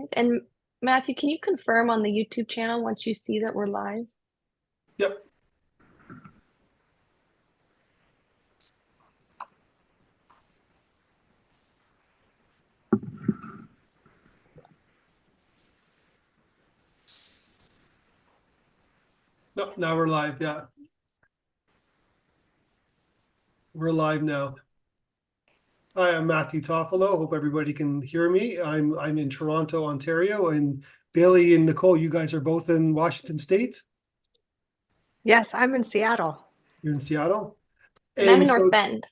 live. And Matthew, can you confirm on the YouTube channel once you see that we're live? Yep. No, now we're live. Yeah, we're live now. Hi, I'm Matthew Toffolo. Hope everybody can hear me. I'm in Toronto, Ontario, and Baylee and Nichole, you guys are both in Washington State. Yes, I'm in Seattle. You're in Seattle, And I'm in and North so Bend.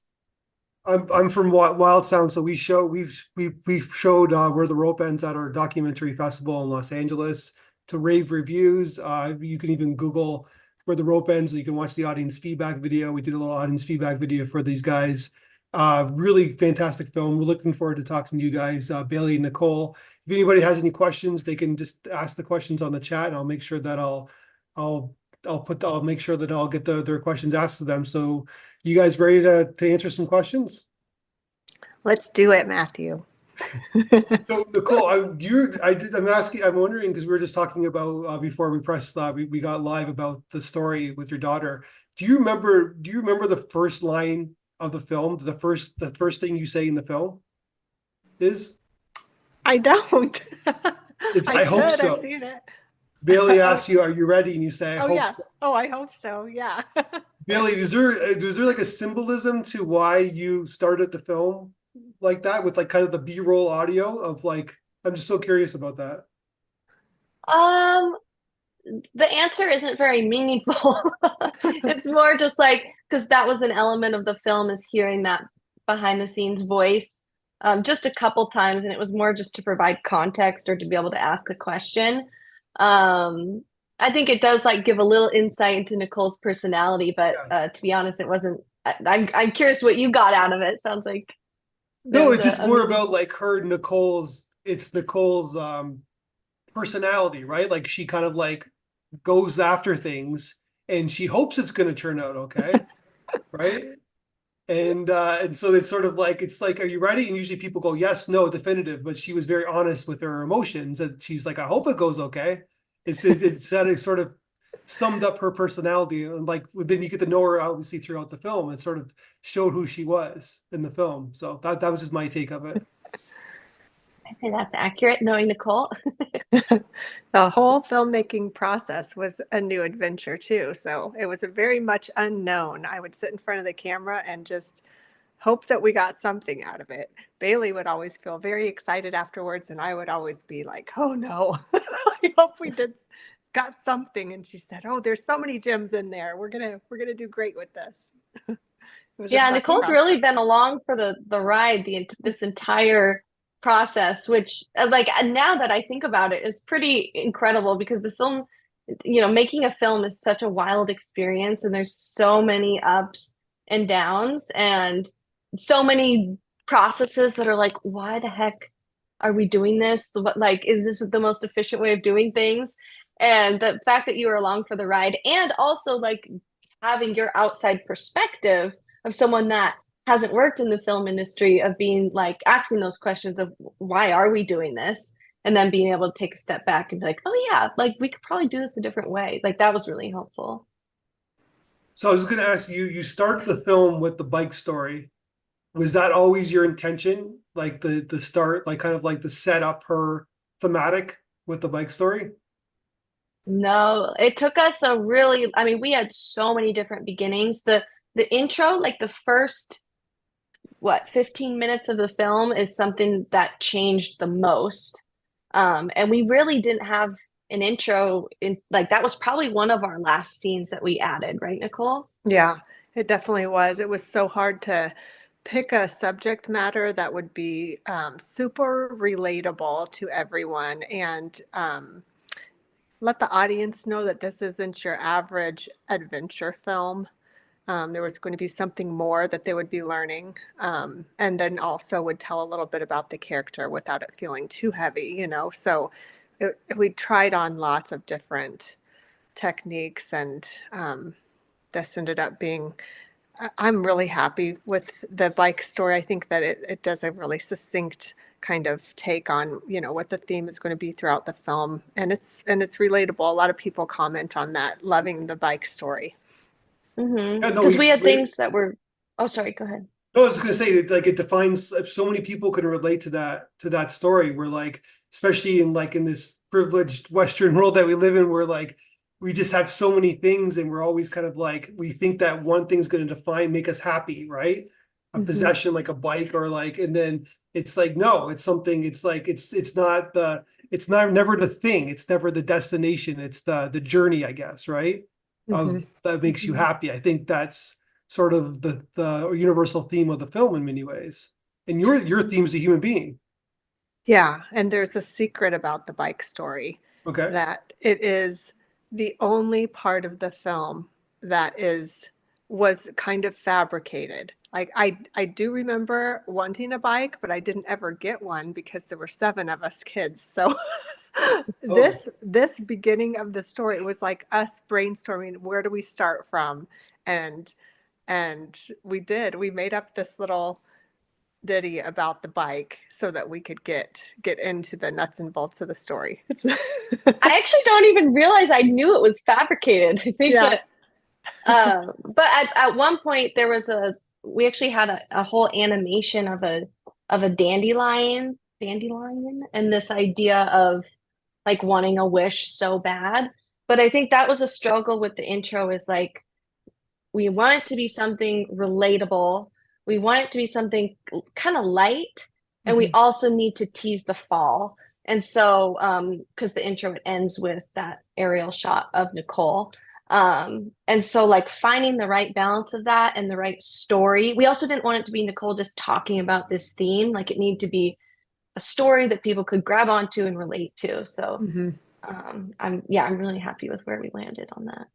I'm from Wild Sound. So we've showed where the rope ends at our documentary festival in Los Angeles to rave reviews. You can even Google where the rope ends. You can watch the audience feedback video. We did a little audience feedback video for these guys. Really fantastic film. We're looking forward to talking to you guys, Baylee, Nichole. If anybody has any questions, they can just ask the questions on the chat, and I'll make sure that I'll I'll make sure that I'll get their questions asked to them. So you guys ready to answer some questions? Let's do it, Matthew. So Nichole, I'm wondering because we were just talking about before we pressed we got live about the story with your daughter. Do you remember the first line of the film? The first thing you say in the film is I don't. it's I I hope should. I've so. seen it. Bailey asks you, "Are you ready?" And you say, "I Oh, hope yeah. so." Oh, I hope so. Yeah. Bailey, is there like a symbolism to why you started the film like that with like kind of the B-roll audio of like I'm just so curious about that. Um, the answer isn't very meaningful. It's more just like because that was an element of the film is hearing that behind the scenes voice just a couple times, and it was more just to provide context or to be able to ask a question. Um, I think it does like give a little insight into Nicole's personality, but Yeah. to be honest, it wasn't. I'm curious what you got out of it. Sounds like No, there's it's just a more meaning. about like Nicole's personality, right? Like she kind of like goes after things and she hopes it's going to turn out okay, right? And so it's sort of like it's like, are you ready? And usually people go yes, no, definitive. But she was very honest with her emotions, and she's like, I hope it goes okay. It sort of summed up her personality, and like then you get to know her obviously throughout the film. It sort of showed who she was in the film. So that was just my take of it. I'd say that's accurate, knowing Nicole. The whole filmmaking process was a new adventure too. So it was a very much unknown. I would sit in front of the camera and just hope that we got something out of it. Bailey would always feel very excited afterwards, and I would always be like, "Oh no, I hope we did got something." And she said, "Oh, there's so many gems in there. We're gonna do great with this." It was a Yeah, fun Nicole's process. really been along for the ride this entire process, which like now that I think about it is pretty incredible because the film, making a film is such a wild experience and there's so many ups and downs and so many processes that are like, why the heck are we doing this? What like is this the most efficient way of doing things? And the fact that you were along for the ride and also like having your outside perspective of someone that hasn't worked in the film industry of being like asking those questions of why are we doing this and then being able to take a step back and be like oh yeah like we could probably do this a different way like that was really helpful. So I was going to ask you. You started the film with the bike story. Was that always your intention? Like the start, like kind of like to set up her thematic with the bike story? No, it took us a really, I mean we had so many different beginnings. The intro, like the first what 15 minutes of the film is something that changed the most. And we really didn't have an intro in like that was probably one of our last scenes that we added, right, Nicole? Yeah, it definitely was. It was so hard to pick a subject matter that would be super relatable to everyone and let the audience know that this isn't your average adventure film. There was going to be something more that they would be learning. And then also would tell a little bit about the character without it feeling too heavy. So we tried on lots of different techniques, and this ended up being I'm really happy with the bike story. I think that it does a really succinct kind of take on, what the theme is going to be throughout the film. And it's relatable. A lot of people comment on that, loving the bike story. Yeah, no, Because we had things that were, oh, sorry, go ahead. no, I was just gonna say that like it defines so many people can relate to that story where like especially in this privileged Western world that we live in where like we just have so many things and we're always kind of like we think that one thing's gonna make us happy, right? A Hmm. possession like a bike or like and then it's like no, it's something it's like it's not never the thing, it's never the destination, it's the journey, I guess, right? Hmm. Of that makes you happy. I think that's sort of the universal theme of the film in many ways. And your theme is a human being. Yeah, and there's a secret about the bike story Okay. that it is the only part of the film that was kind of fabricated. Like I do remember wanting a bike, but I didn't ever get one because there were seven of us kids. So Oh, this beginning of the story was like us brainstorming, where do we start from? And and we did. We made up this little ditty about the bike so that we could get into the nuts and bolts of the story. I actually don't even realize I knew it was fabricated. I think Yeah. that, but at one point there was we actually had a whole animation of a dandelion, and this idea of like wanting a wish so bad. But I think that was a struggle with the intro is like, we want it to be something relatable. We want it to be something kind of light, and we Mhm. also need to tease the fall. And so, because the intro it ends with that aerial shot of Nichole. And so like finding the right balance of that and the right story. We also didn't want it to be Nichole just talking about this theme. Like it needed to be a story that people could grab onto and relate to. So, Mhm. I'm really happy with where we landed on that.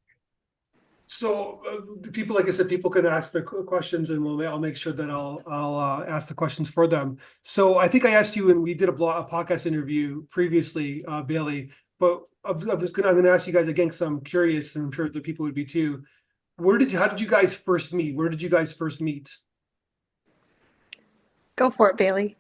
so people, like I said, people can ask the questions, and I'll make sure that I'll ask the questions for them. So I think I asked you when we did a podcast interview previously, Baylee. But I'm gonna ask you guys again because I'm curious, and I'm sure the people would be too. How did you guys first meet? Where did you guys first meet? Go for it, Baylee.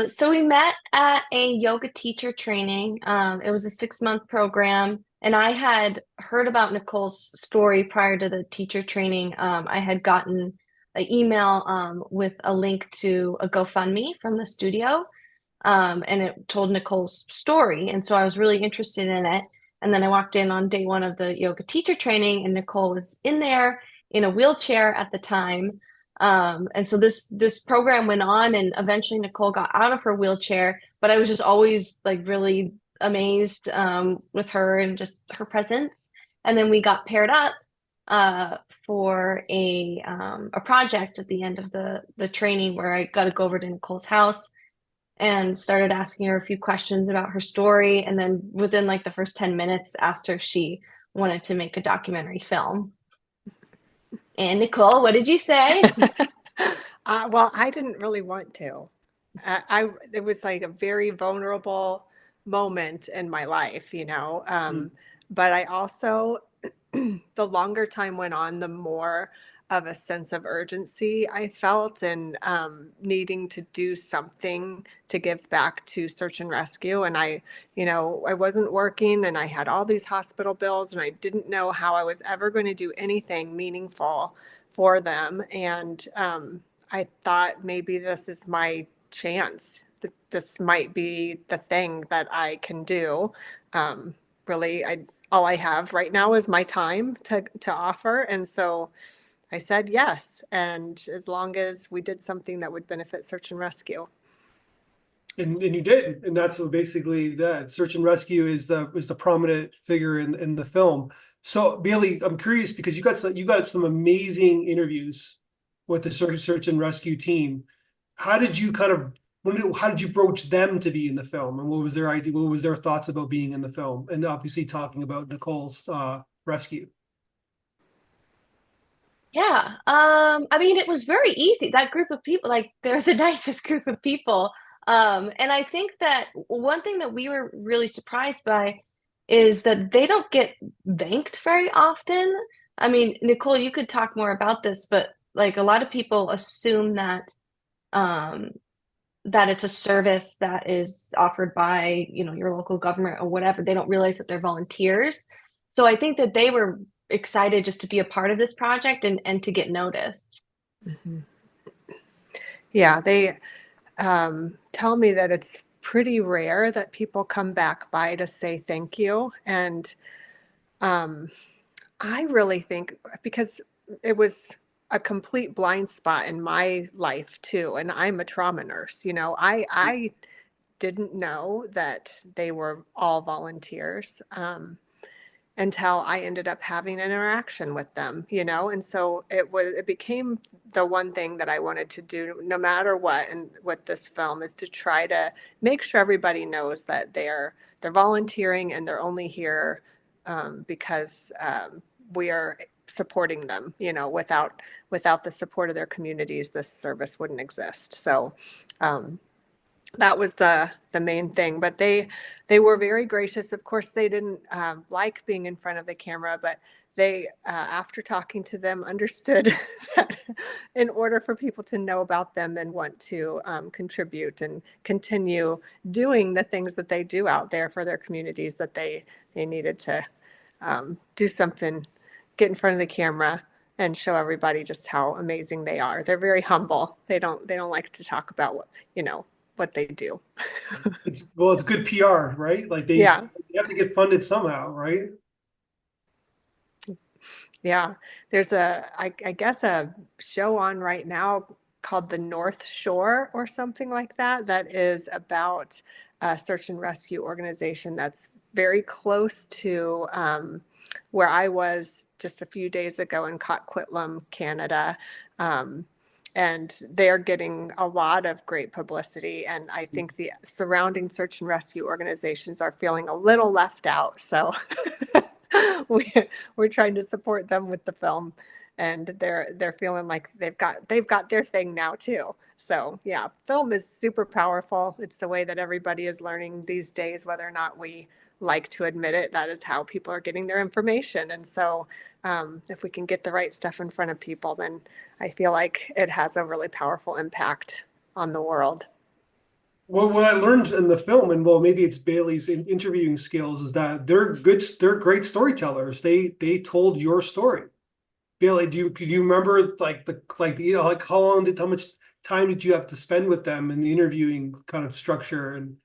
So we met at a yoga teacher training. It was a 6-month program, and I had heard about Nichole's story prior to the teacher training. I had gotten an email with a link to a GoFundMe from the studio, and it told Nichole's story, and so I was really interested in it. And then I walked in on day one of the yoga teacher training, and Nichole was in there in a wheelchair at the time. And so this program went on, and eventually Nichole got out of her wheelchair. But I was just always like really amazed with her and just her presence. And then we got paired up uh, for a project at the end of the training where I got to go over to Nichole's house and started asking her a few questions about her story. And then within like the first 10 minutes, asked her if she wanted to make a documentary film. And Nichole, what did you say? Well, I didn't really want to. It was like a very vulnerable moment in my life, Hmm. but I also, the longer time went on, the more of a sense of urgency I felt and needing to do something to give back to search and rescue. And I wasn't working and I had all these hospital bills and I didn't know how I was ever going to do anything meaningful for them. And I thought maybe this is my chance. This might be the thing that I can do. Really, all I have right now is my time to offer, and so I said yes. And as long as we did something that would benefit search and rescue. And you did, and that's what basically that search and rescue is the prominent figure in the film. So Bailey, I'm curious because you got some amazing interviews with the search and rescue team. How did you kind of how did you broach them to be in the film, and what was their idea? What was their thoughts about being in the film, and obviously talking about Nichole's rescue? Yeah. I mean, it was very easy. That group of people, like, they're the nicest group of people. And I think that one thing that we were really surprised by is that they don't get thanked very often. I mean, Nichole, you could talk more about this, but like a lot of people assume um, that it's a service that is offered by, your local government or whatever. They don't realize that they're volunteers. So I think that they were excited just to be a part of this project and to get noticed. Mhm. Yeah, they tell me that it's pretty rare that people come back by to say thank you. And um, I really think because it was a complete blind spot in my life too, and I'm a trauma nurse, I didn't know that they were all volunteers. Until I ended up having an interaction with them, and so it became the one thing that I wanted to do no matter what, and with this film is to try to make sure everybody knows that they're volunteering and they're only here because we are supporting them. Without the support of their communities, this service wouldn't exist. So um, that was the main thing, but they were very gracious. Of course, they didn't like being in front of the camera, but they after talking to them understood that in order for people to know about them and want to contribute and continue doing the things that they do out there for their communities, that they needed to do something, get in front of the camera and show everybody just how amazing they are. They're very humble. They don't like to talk about what they do. It's good PR, right? Like they Yeah. have to get funded somehow, right? Yeah. There's I guess a show on right now called The North Shore or something like that, that is about a search and rescue organization that's very close to where I was just a few days ago in Coquitlam, Canada. Um, and they're getting a lot of great publicity. And I think the surrounding search and rescue organizations are feeling a little left out. So we, we're trying to support them with the film, and they're feeling like they've got their thing now too. So yeah, film is super powerful. It's the way that everybody is learning these days, whether or not we like to admit it. That is how people are getting their information. And so if we can get the right stuff in front of people, then I feel like it has a really powerful impact on the world. Well, what I learned in the film, and well, maybe it's Bailey's interviewing skills, is that they're great storytellers. They told your story. Bailey, do you remember like how much time did you have to spend with them in the interviewing kind of structure? And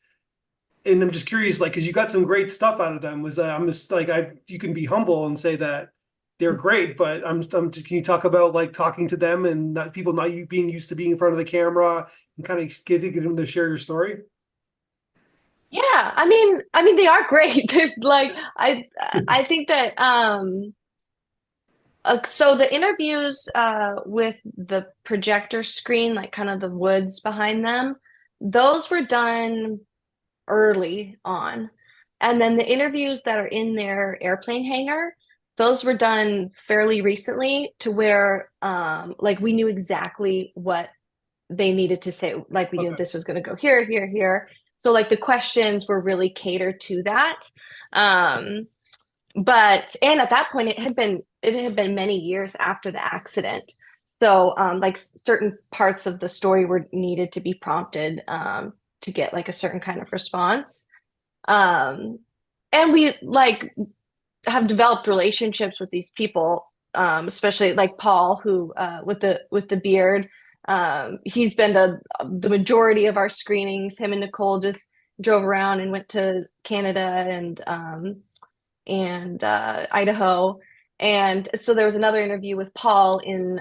I'm just curious, like, because you got some great stuff out of them. Was that I'm just like you can be humble and say that they're great, but I'm just, can you talk about like talking to them and not people not you being used to being in front of the camera and kind of get them to share your story? Yeah, I mean they are great. They're like I think that so the interviews with the projector screen, like kind of the woods behind them, those were done early on. And then the interviews that are in their airplane hangar, those were done fairly recently to where like we knew exactly what they needed to say. Like we knew Okay. this was going to go here, here, here. So like the questions were really catered to that. Um, and at that point it had been many years after the accident. So like certain parts of the story were needed to be prompted to get like a certain kind of response. Um, and we like have developed relationships with these people, especially like Paul, who with the beard. He's been to the majority of our screenings. Him and Nichole just drove around and went to Canada and Idaho. And so there was another interview with Paul in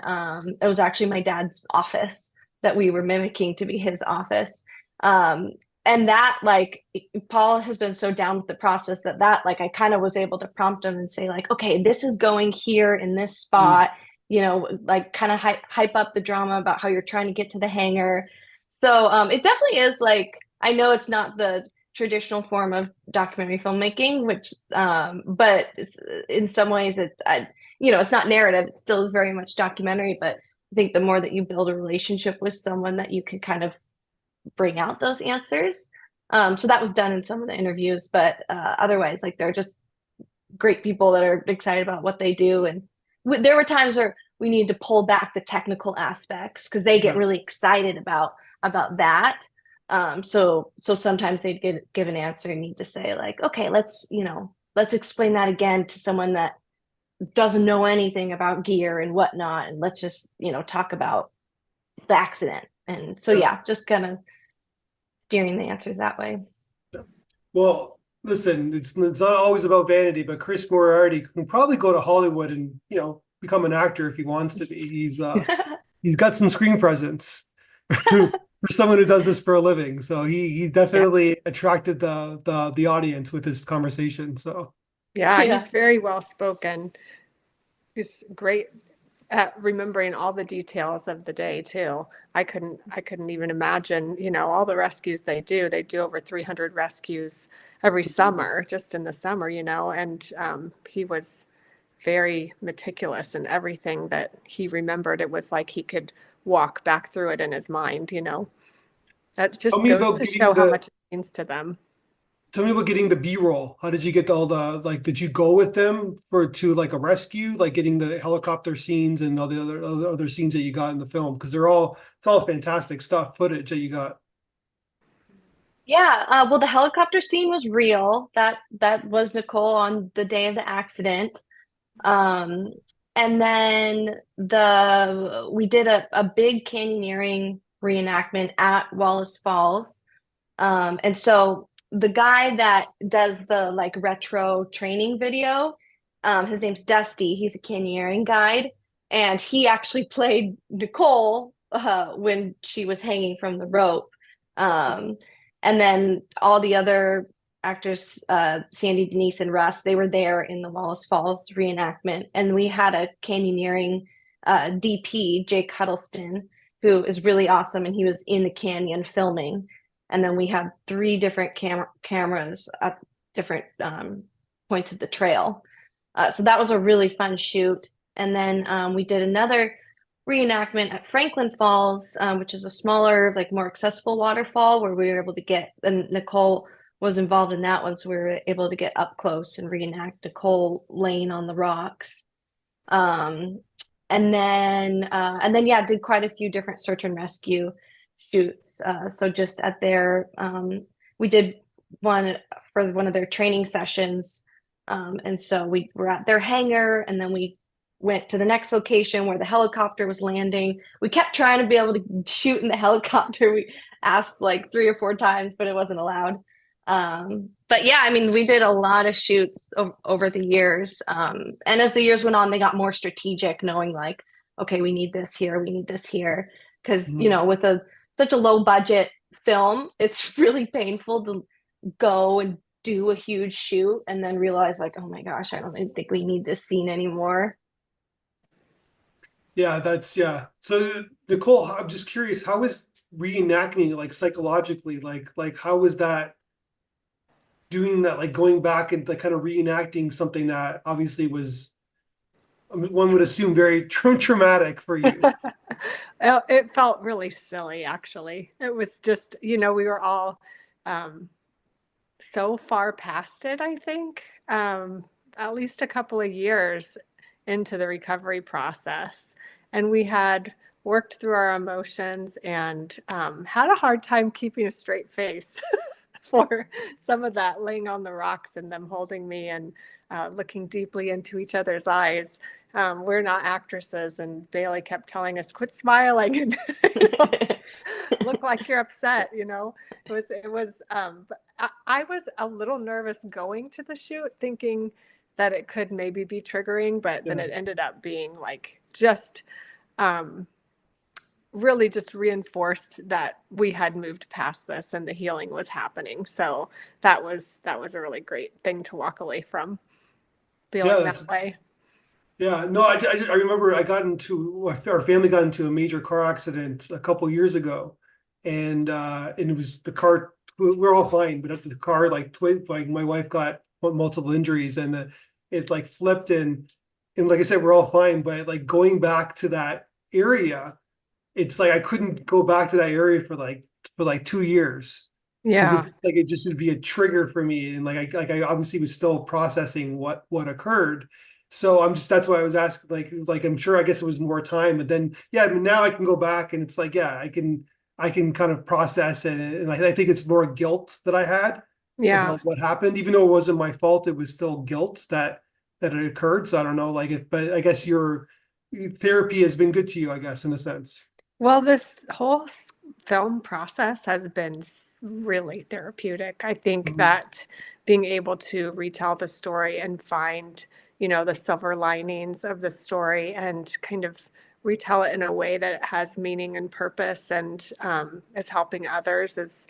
it was actually my dad's office that we were mimicking to be his office. Um, and that like Paul has been so down with the process that like I kind of was able to prompt him and say like, okay, this is going here in this Mm. spot, like kind of hype up the drama about how you're trying to get to the hangar. So it definitely is like I know it's not the traditional form of documentary filmmaking, which but in some ways it's not narrative. It still is very much documentary, but I think the more that you build a relationship with someone that you can kind of bring out those answers. So that was done in some of the interviews, but otherwise, like they're just great people that are excited about what they do, and there were times where we need to pull back the technical aspects because they get Yeah. really excited about that. So sometimes they'd give an answer and need to say like, okay, let's explain that again to someone that doesn't know anything about gear and whatnot, and let's just talk about the accident. And so Yeah. yeah, just kind of steering the answers that way. Well, listen, it's not always about vanity, but Chris Moriarty can probably go to Hollywood and become an actor if he wants to be. He's got some screen presence for someone who does this for a living. So he Yeah. definitely attracted the audience with his conversation. So Yeah, Yeah. he's very well spoken. He's great at remembering all the details of the day too. I couldn't even imagine, all the rescues they do. They do over 300 rescues every summer, just in the summer, and he was very meticulous in everything that he remembered. It was like he could walk back through it in his mind. That tell just me goes about to getting show how the much it means to them. tell me about getting the B-roll. How did you get all the like? Did you go with them to like a rescue, like getting the helicopter scenes and all the other scenes that you got in the film? Because it's all fantastic stuff, footage that you got. Yeah, well, the helicopter scene was real. That was Nichole on the day of the accident. Um, and then the we did a big canyoneering reenactment at Wallace Falls. And so the guy that does the like retro training video, his name's Dusty. He's a canyoneering guide, and he actually played Nichole when she was hanging from the rope. Um, and then all the other actors, Sandy, Denise, and Russ, they were there in the Wallace Falls reenactment. And we had a canyoneering DP, Jake Huddleston, who is really awesome, and he was in the canyon filming. And then we had three different cameras at different points of the trail. So that was a really fun shoot. And then we did another reenactment at Franklin Falls, which is a smaller, like more accessible waterfall where we were able to get, and Nichole was involved in that one. So we were able to get up close and reenact Nichole laying on the rocks. Um, and then yeah, did quite a few different search and rescue shoots. So just at their we did one for one of their training sessions. And so we were at their hangar, and then we went to the next location where the helicopter was landing. We kept trying to be able to shoot in the helicopter. We asked like 3 or 4 times, but it wasn't allowed. But yeah, I mean, we did a lot of shoots over the years. And as the years went on, they got more strategic, knowing like, okay, we need this here, we need this here. Because, Mhm. with such a low budget film, it's really painful to go and do a huge shoot and then realize like, oh my gosh, I don't even think we need this scene anymore. Yeah, yeah. So Nichole, I'm just curious, how is reenacting like psychologically? Like how was that doing that, like going back and like kind of reenacting something that obviously was, I mean, one would assume very traumatic for you. It felt really silly, actually. It was just, we were all so far past it, I think, at least a couple of years into the recovery process. And we had worked through our emotions and had a hard time keeping a straight face for some of that, laying on the rocks and them holding me and looking deeply into each other's eyes. We're not actresses, and Baylee kept telling us, "Quit smiling and look like you're upset." It was. But I was a little nervous going to the shoot, thinking that it could maybe be triggering, but then Yeah. it ended up being like just um, really just reinforced that we had moved past this and the healing was happening. So that was a really great thing to walk away from, Yeah, feeling that way. yeah. No, I remember our family got into a major car accident a couple years ago, and it was the car. We're all fine, but after the car, like my wife got multiple injuries, and it like flipped, and like I said, we're all fine, but like going back to that area, it's like I couldn't go back to that area for like 2 years because Yeah. it just would be a trigger for me, and like I obviously was still processing what occurred. So that's why I was asking, like I'm sure, I guess it was more time, but then yeah, I mean, now I can go back and it's like, yeah, I can kind of process it, and I think it's more guilt that I had Yeah. about what happened, even though it wasn't my fault. It was still guilt that it occurred. So I don't know, like, but I guess your therapy has been good to you, I guess, in a sense. Well, this whole film process has been really therapeutic. I think Mhm. that being able to retell the story and find, the silver linings of the story and kind of retell it in a way that it has meaning and purpose and is helping others is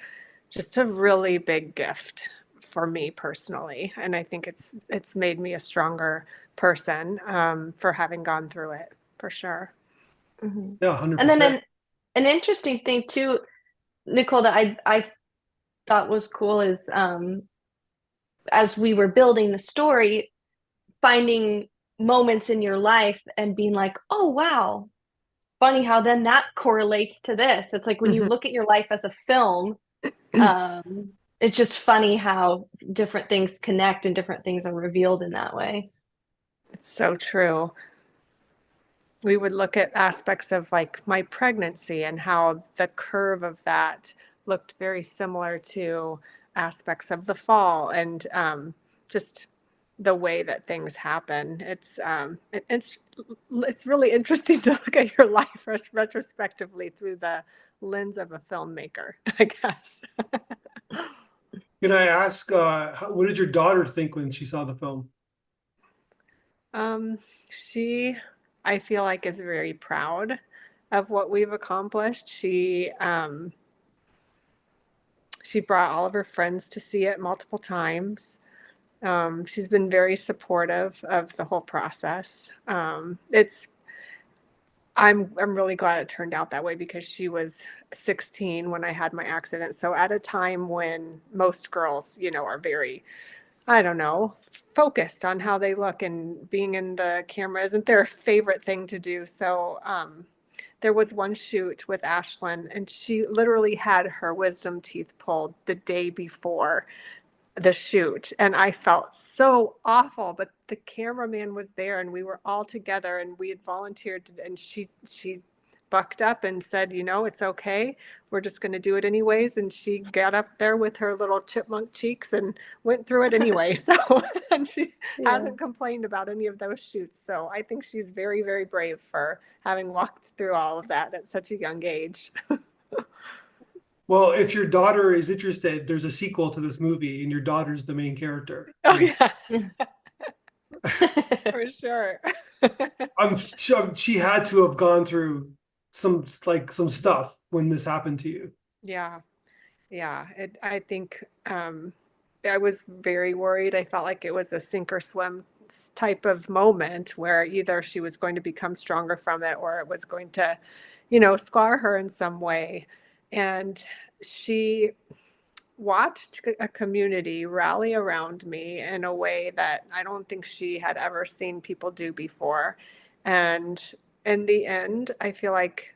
just a really big gift for me personally. And I think it's made me a stronger person for having gone through it, for sure. Mhm. Yeah, hundred And then percent. an interesting thing too, Nichole, that I thought was cool is as we were building the story, finding moments in your life and being like, oh wow, funny how then that correlates to this. It's like when you Mhm. look at your life as a film, it's just funny how different things connect and different things are revealed in that way. It's so true. We would look at aspects of like my pregnancy and how the curve of that looked very similar to aspects of the fall and just the way that things happen. It's really interesting to look at your life retrospectively through the lens of a filmmaker, I guess. Can I ask, what did your daughter think when she saw the film? She, I feel like, is very proud of what we've accomplished. She brought all of her friends to see it multiple times. She's been very supportive of the whole process. I'm really glad it turned out that way because she was 16 when I had my accident. So at a time when most girls, are very, I don't know, focused on how they look, and being in the camera isn't their favorite thing to do. So there was one shoot with Ashlyn, and she literally had her wisdom teeth pulled the day before the shoot, and I felt so awful, but the cameraman was there and we were all together and we had volunteered, and she bucked up and said, it's okay, we're just going to do it anyways, and she got up there with her little chipmunk cheeks and went through it anyway. So and she Yeah. hasn't complained about any of those shoots, so I think she's very, very brave for having walked through all of that at such a young age. Well, if your daughter is interested, there's a sequel to this movie, and your daughter's the main character. Oh yeah, Yeah. for sure. She had to have gone through some stuff when this happened to you. Yeah. Yeah, I think I was very worried. I felt like it was a sink or swim type of moment where either she was going to become stronger from it or it was going to, scar her in some way. And she watched a community rally around me in a way that I don't think she had ever seen people do before. And in the end, I feel like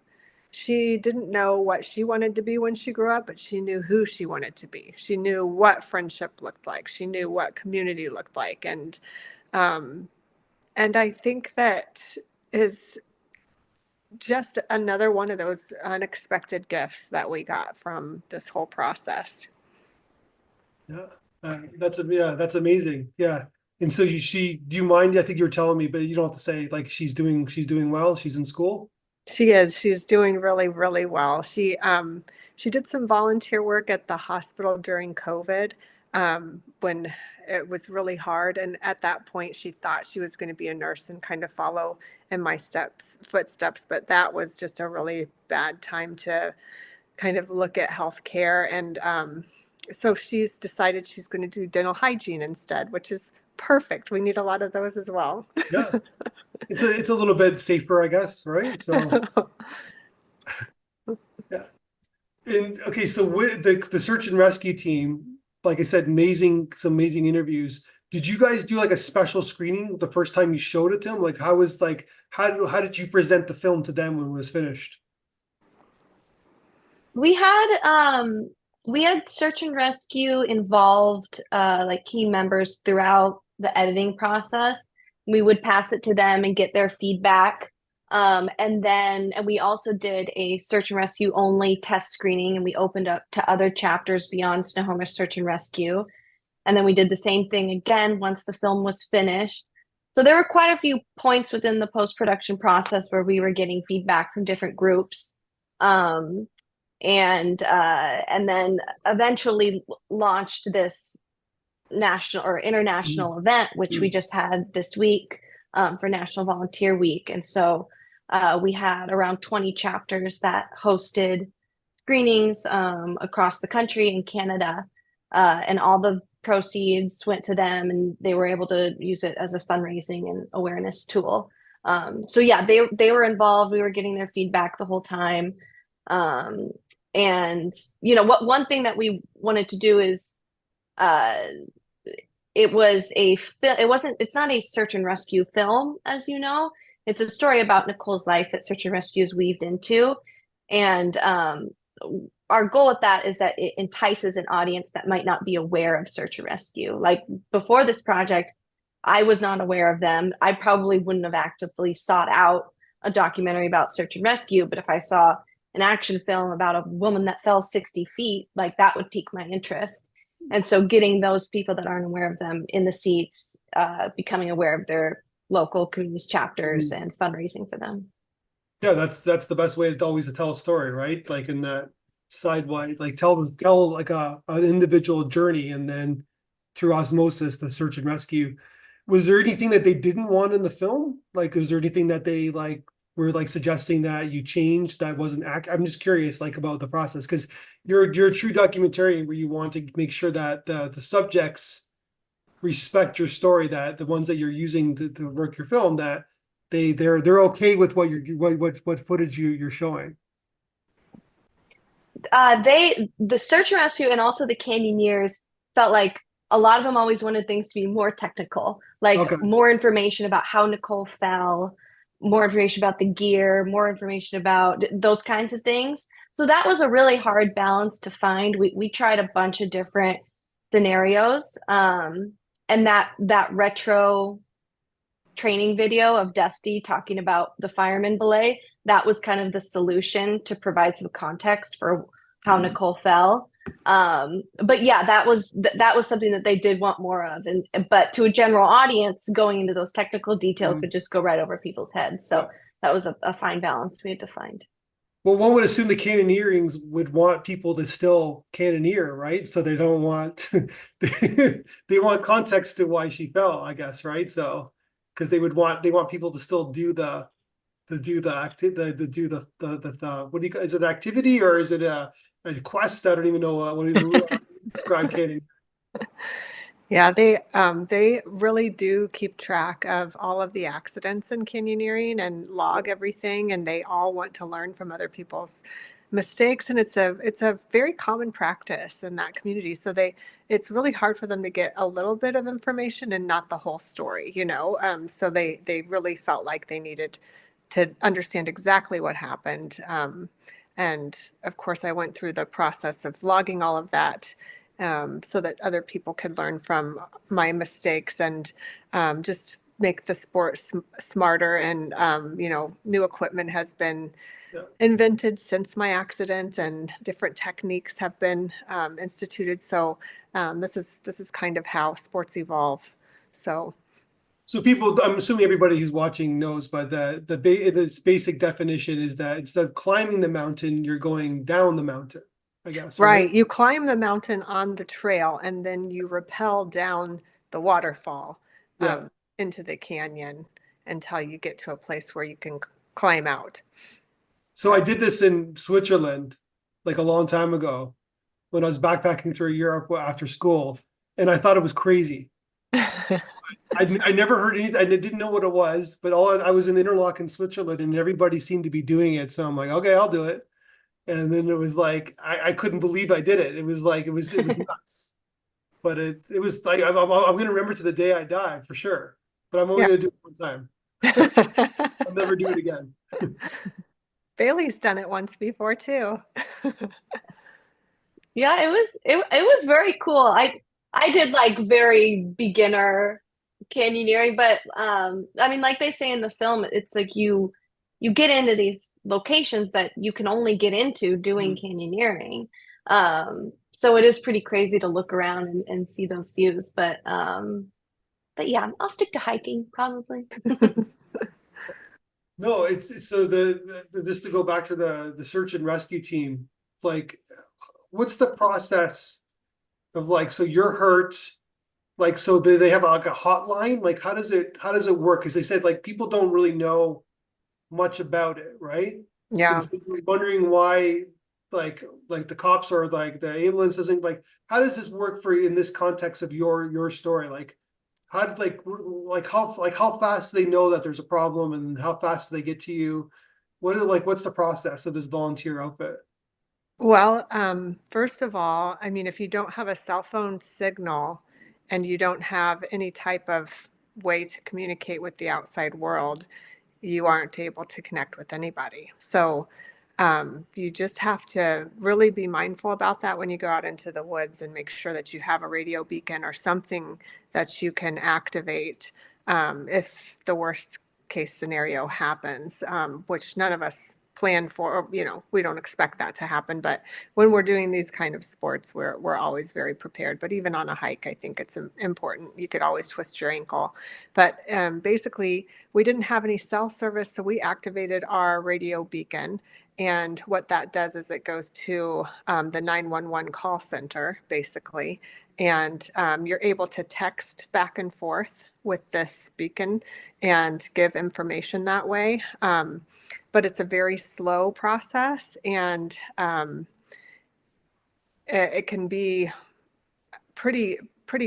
she didn't know what she wanted to be when she grew up, but she knew who she wanted to be. She knew what friendship looked like. She knew what community looked like. Um, and I think that is just another one of those unexpected gifts that we got from this whole process. Yeah, that's amazing. Yeah, and so do you mind? I think you were telling me, but you don't have to say, like, she's doing well. She's in school. She is. She's doing really, really well. She did some volunteer work at the hospital during COVID, when it was really hard. And at that point, she thought she was going to be a nurse and kind of follow in my footsteps. But that was just a really bad time to kind of look at healthcare. And so she's decided she's going to do dental hygiene instead, which is perfect. We need a lot of those as well. Yeah, it's a little bit safer, I guess, right? So yeah. And okay, so with the search and rescue team, like I said, some amazing interviews. Did you guys do like a special screening the first time you showed it to them? Like, how did you present the film to them when it was finished? We had we had search and rescue involved like key members throughout the editing process. we would pass it to them and get their feedback. And we also did a search and rescue only test screening, and we opened up to other chapters beyond Snohomish Search and Rescue. And then we did the same thing again once the film was finished. So there were quite a few points within the post-production process where we were getting feedback from different groups. And then eventually launched this national or international event, which we just had this week for National Volunteer Week. And so we had around 20 chapters that hosted screenings across the country and Canada, and all the proceeds went to them, and they were able to use it as a fundraising and awareness tool. So yeah, they were involved. We were getting their feedback the whole time. And what one thing that we wanted to do is it's not a search and rescue film, as you know. It's a story about Nichole's life that search and rescue is weaved into. And our goal with that is that it entices an audience that might not be aware of search and rescue. Like before this project, I was not aware of them. I probably wouldn't have actively sought out a documentary about search and rescue, but if I saw an action film about a woman that fell 60 feet, like that would pique my interest. And so getting those people that aren't aware of them in the seats, becoming aware of their local communities chapters and fundraising for them. Yeah, that's the best way to always tell a story, right? Like in that sidewise, like tell like an individual journey, and then through osmosis, the search and rescue. Was there anything that they didn't want in the film? Like, was there anything that they like were like suggesting that you changed that wasn't I'm just curious, like about the process, because you're a true documentarian where you want to make sure that the subjects respect your story, that the ones that you're using to work your film, that they're okay with what footage you're showing. The search and rescue and also the canyoneers felt like a lot of them always wanted things to be more technical, like Okay. more information about how Nichole fell, more information about the gear, more information about those kinds of things. So that was a really hard balance to find. We tried a bunch of different scenarios, and that retro training video of Dusty talking about the fireman belay, that was kind of the solution to provide some context for how Nichole fell. But yeah, that was something that they did want more of, and but to a general audience, going into those technical details would just go right over people's heads. So that was a fine balance we had to find. Well, one would assume the canyoneerings would want people to still canyoneer, right? So they don't want they want context to why she fell, I guess, right? So because they want people to still do the what do you is it an activity or is it a quest? I don't even know what do you describe canyoneering. Yeah, they really do keep track of all of the accidents in canyoneering and log everything, and they all want to learn from other people's mistakes, and it's a very common practice in that community. So it's really hard for them to get a little bit of information and not the whole story, you know. So they really felt like they needed to understand exactly what happened. And of course, I went through the process of logging all of that, so that other people could learn from my mistakes and just make the sport smarter. And new equipment has been invented since my accident, and different techniques have been instituted. So this is kind of how sports evolve. So people, I'm assuming everybody who's watching knows, but the basic definition is that instead of climbing the mountain, you're going down the mountain, I guess. Right. You climb the mountain on the trail, and then you rappel down the waterfall into the canyon until you get to a place where you can climb out. So I did this in Switzerland like a long time ago when I was backpacking through Europe after school, and I thought it was crazy. I never heard anything. I didn't know what it was, but I was in Interlaken, Switzerland, and everybody seemed to be doing it. So I'm like, okay, I'll do it. And then it was like I couldn't believe I did it. It was like it was nuts. But it was like I'm gonna remember to the day I die for sure. But I'm only gonna do it one time. I'll never do it again. Baylee's done it once before too. Yeah, it was very cool. I did like very beginner canyoneering, but I mean, like they say in the film, it's like you get into these locations that you can only get into doing Mhm. canyoneering. So it is pretty crazy to look around and see those views, but yeah, I'll stick to hiking probably. No, it's so this to go back to the search and rescue team, like what's the process of like, so you're hurt, like, so they have like a hotline, like how does it work? Because they said like people don't really know much about it, right? And Yeah. so we're wondering why, like like the cops or like the ambulance doesn't, like, how does this work for you in this context of your story? Like how, like how fast do they know that there's a problem, and how fast do they get to you? What's the process of this volunteer outfit? Well, first of all, I mean, if you don't have a cell phone signal and you don't have any type of way to communicate with the outside world, you aren't able to connect with anybody. So you just have to really be mindful about that when you go out into the woods and make sure that you have a radio beacon or something that you can activate if the worst case scenario happens, which none of us plan for, or, we don't expect that to happen. But when we're doing these kind of sports, we're always very prepared. But even on a hike, I think it's important. You could always twist your ankle. But basically, we didn't have any cell service, so we activated our radio beacon. And what that does is it goes to the 911 call center, basically. And you're able to text back and forth with this beacon and give information that way. But it's a very slow process, and it can be pretty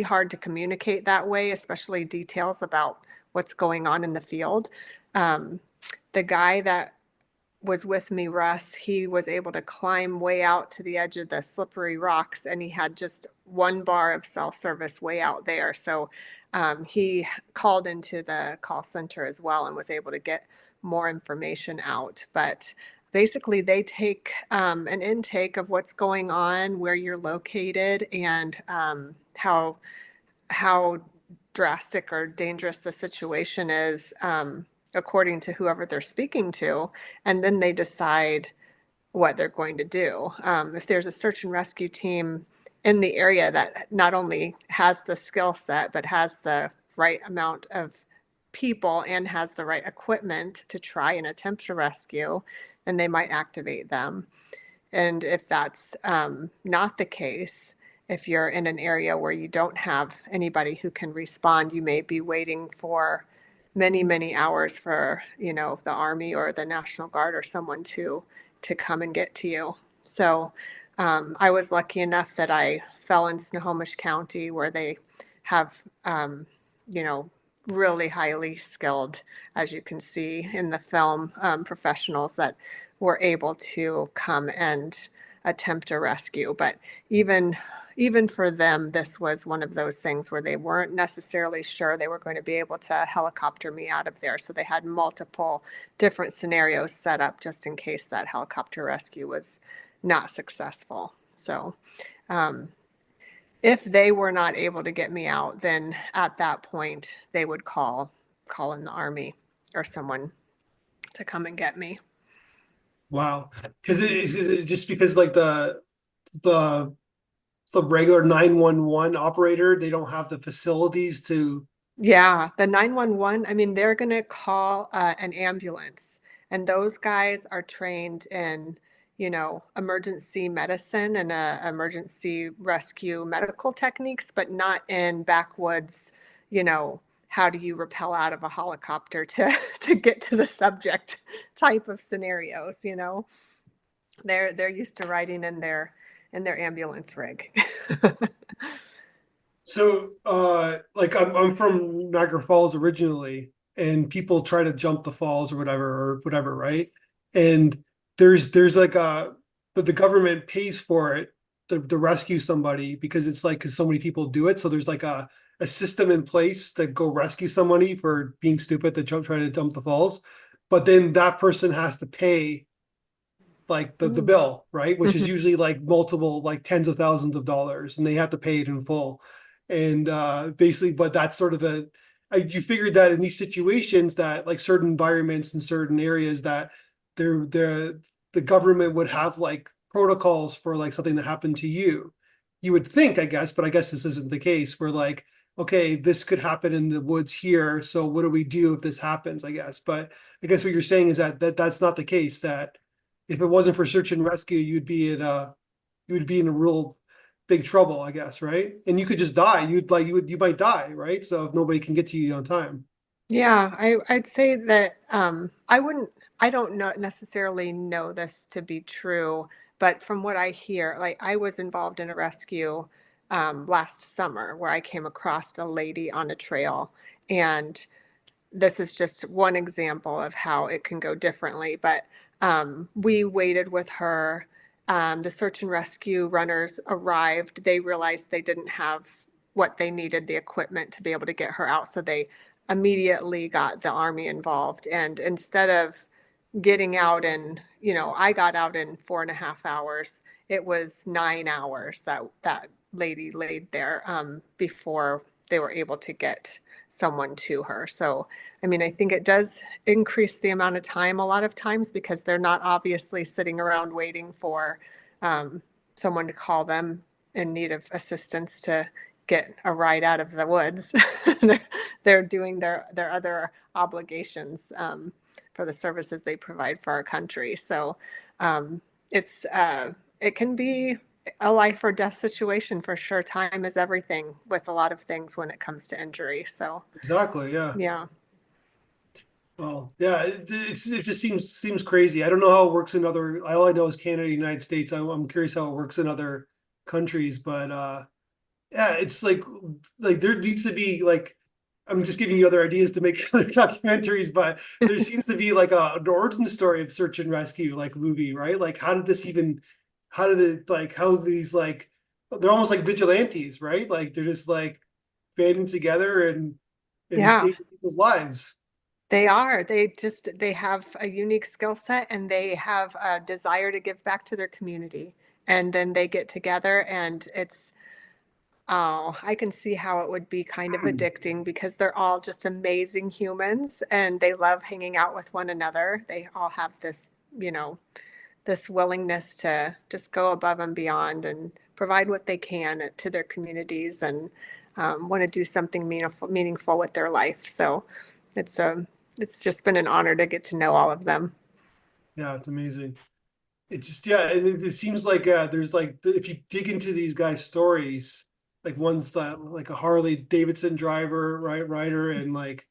hard to communicate that way, especially details about what's going on in the field. Um, the guy that was with me, Russ, he was able to climb way out to the edge of the slippery rocks, and he had just one bar of cell service way out there. So he called into the call center as well and was able to get more information out. But basically, they take an intake of what's going on, where you're located, and how drastic or dangerous the situation is, according to whoever they're speaking to, and then they decide what they're going to do. If there's a search and rescue team in the area that not only has the skill set, but has the right amount of people and has the right equipment to try and attempt to rescue, then they might activate them. And if that's not the case, if you're in an area where you don't have anybody who can respond, you may be waiting for many, many hours for, the Army or the National Guard or someone to come and get to you. So I was lucky enough that I fell in Snohomish County, where they have, you know, really highly skilled, as you can see in the film, professionals that were able to come and attempt a rescue. But even even for them, this was one of those things where they weren't necessarily sure they were going to be able to helicopter me out of there. So they had multiple different scenarios set up just in case that helicopter rescue was not successful. So um, if they were not able to get me out, then at that point they would call in the Army or someone to come and get me. Wow, because just because like the the regular 911 operator, they don't have the facilities to. Yeah, the 911, I mean, they're going to call an ambulance, and those guys are trained in, emergency medicine and emergency rescue medical techniques, but not in backwoods, how do you rappel out of a helicopter to to get to the subject type of scenarios. They're used to riding in their ambulance rig. So like I'm from Niagara Falls originally, and people try to jump the falls or whatever, right? And there's like but the government pays for it to rescue somebody, because it's like, because so many people do it. So there's like a system in place to go rescue somebody for being stupid to try to jump the falls. But then that person has to pay like the Mm. bill, right? Which is Mhm. usually like multiple, like tens of thousands of dollars, and they have to pay it in full. And basically, but that's sort of you figured that in these situations that like certain environments and certain areas that the government would have like protocols for like something that happened to you. You would think, I guess, but I guess this isn't the case. We're like, okay, this could happen in the woods here. So what do we do if this happens? I guess. But I guess what you're saying is that's not the case. That if it wasn't for search and rescue, you would be in a real big trouble, I guess, right? And you could just die. You might die, right? So if nobody can get to you on time. Yeah, I'd say that I don't know necessarily know this to be true, but from what I hear, like I was involved in a rescue last summer where I came across a lady on a trail, and this is just one example of how it can go differently. But we waited with her. The search and rescue runners arrived. They realized they didn't have what they needed, the equipment to be able to get her out. So they immediately got the Army involved. And instead of getting out in, I got out in 4.5 hours. It was 9 hours that that lady laid there before they were able to get someone to her. So, I mean, I think it does increase the amount of time a lot of times because they're not obviously sitting around waiting for um, someone to call them in need of assistance to get a ride out of the woods. they're, they're doing their other obligations for the services they provide for our country. So um, it can be a life or death situation for sure. Time is everything with a lot of things when it comes to injury. So Exactly. Yeah. yeah. Well, yeah, it just seems crazy. I don't know how it works in other. All I know is Canada, United States. I'm curious how it works in other countries, but yeah, it's like there needs to be like I'm just giving you other ideas to make other documentaries, but there seems to be like an origin story of search and rescue like movie, right? Like how did this even? How did it like? How these like? They're almost like vigilantes, right? Like they're just like banding together and Yeah, saving people's lives. they are. They have a unique skill set and they have a desire to give back to their community. And then they get together and oh, I can see how it would be kind of addicting because they're all just amazing humans and they love hanging out with one another. They all have this, this willingness to just go above and beyond and provide what they can to their communities and want to do something meaningful with their life. So it's it's just been an honor to get to know all of them. Yeah, it's amazing. It's just yeah, and it seems like there's like if you dig into these guys' stories, like one's that like a Harley Davidson driver, right, rider, and like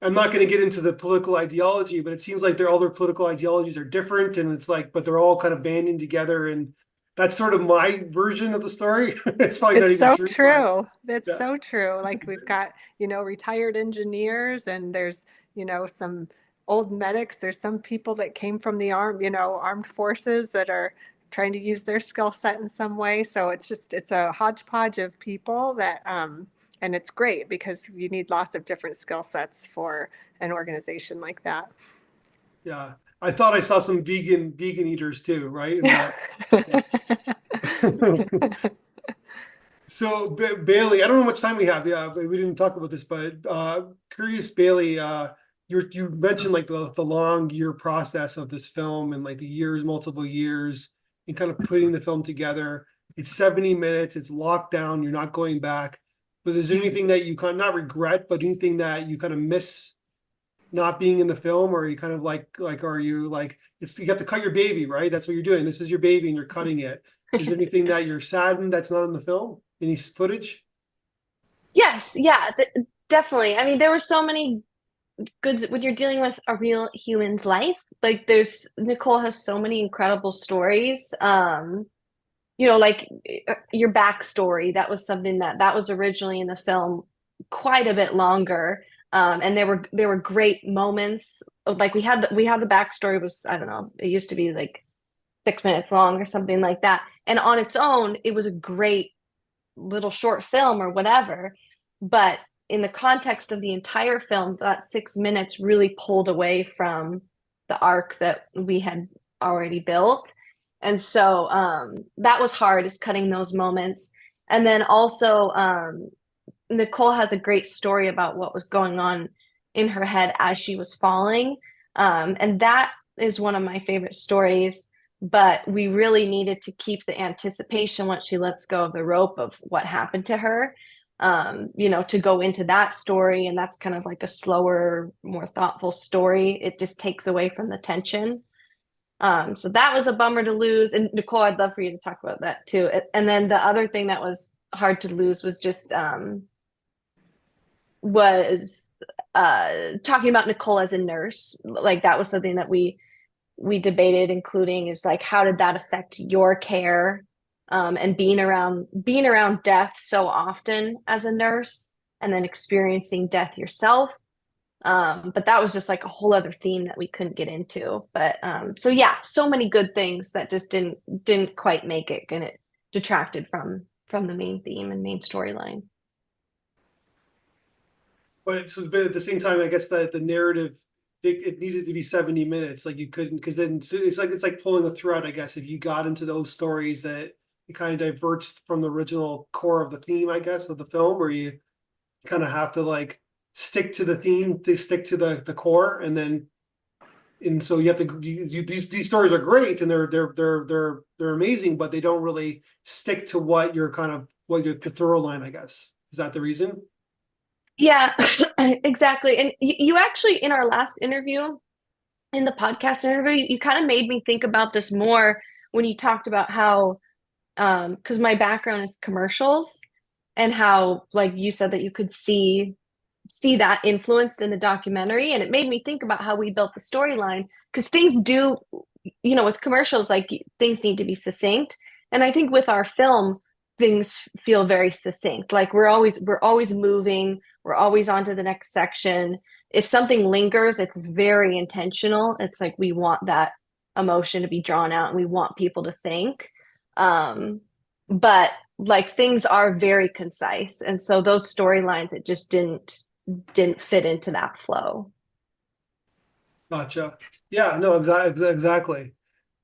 I'm not going to get into the political ideology, but it seems like all their political ideologies are different, and it's like, but they're all kind of banding together, and that's sort of my version of the story. It's probably not It's even so true, but true. That's yeah, so true. Like we've got, retired engineers and there's, some old medics. There's some people that came from the armed forces that are trying to use their skill set in some way. So it's a hodgepodge of people that, and it's great because you need lots of different skill sets for an organization like that. yeah. I thought I saw some vegan eaters too, right? And that. So Baylee, I don't know how much time we have. Yeah, we didn't talk about this, but curious, Baylee, you mentioned like the long year process of this film and like the years, multiple years, and kind of putting the film together. It's 70 minutes. It's locked down. You're not going back. But is there anything that you kind of not regret, but anything that you kind of miss not being in the film, or you kind of like are you like it's you have to cut your baby, right? That's what you're doing. This is your baby, and you're cutting it. Is there anything that you're saddened that's not in the film? Any footage? Yes, yeah, definitely. I mean, there were so many good when you're dealing with a real human's life. Like there's Nichole has so many incredible stories. Like your backstory, that was something that was originally in the film quite a bit longer. And there were great moments. Like we had the backstory was, I don't know, it used to be like 6 minutes long or something like that. And on its own, it was a great little short film or whatever. But in the context of the entire film, that 6 minutes really pulled away from the arc that we had already built. And so that was hard, is cutting those moments. And then also Nichole has a great story about what was going on in her head as she was falling. And that is one of my favorite stories. But we really needed to keep the anticipation once she lets go of the rope of what happened to her, to go into that story. And that's kind of like a slower, more thoughtful story. It just takes away from the tension. So that was a bummer to lose. And Nichole, I'd love for you to talk about that too. And then the other thing that was hard to lose was just was talking about Nichole as a nurse. Like that was something that we debated, including is like how did that affect your care, and being around death so often as a nurse, and then experiencing death yourself. But that was just like a whole other theme that we couldn't get into. But so yeah, so many good things that just didn't quite make it, and it detracted from the main theme and main storyline. But at the same time, I guess that the narrative, it needed to be 70 minutes. Like you couldn't, because then it's like pulling a thread, I guess, if you got into those stories that it kind of diverts from the original core of the theme, I guess, of the film, where you kind of have to like stick to the theme, they stick to the core, and so you have to these stories are great and they're amazing, but they don't really stick to the thorough line, I guess. Is that the reason? Yeah, exactly. And you actually, in our last interview, in the podcast interview, you kind of made me think about this more when you talked about how, because my background is commercials, and how, like you said, that you could see that influenced in the documentary, and it made me think about how we built the storyline, because things do, with commercials, like things need to be succinct, and I think with our film things feel very succinct, like we're always moving, we're always on to the next section. If something lingers, it's very intentional. It's like we want that emotion to be drawn out and we want people to think. But like things are very concise, and so those storylines, it just didn't fit into that flow. Gotcha. Yeah, no, exactly.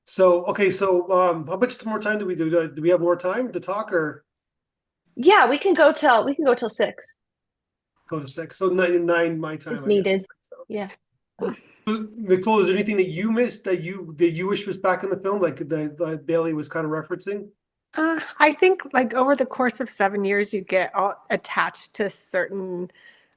So, okay, so how much more time do we do? Do we have more time to talk or Yeah, we can go till 6 go to six? So nine my if time, I guess. needed. So, Yeah. Nicole, is there anything that you missed that you wish was back in the film, like that Bailey was kind of referencing? I think like over the course of 7 years, you get all attached to certain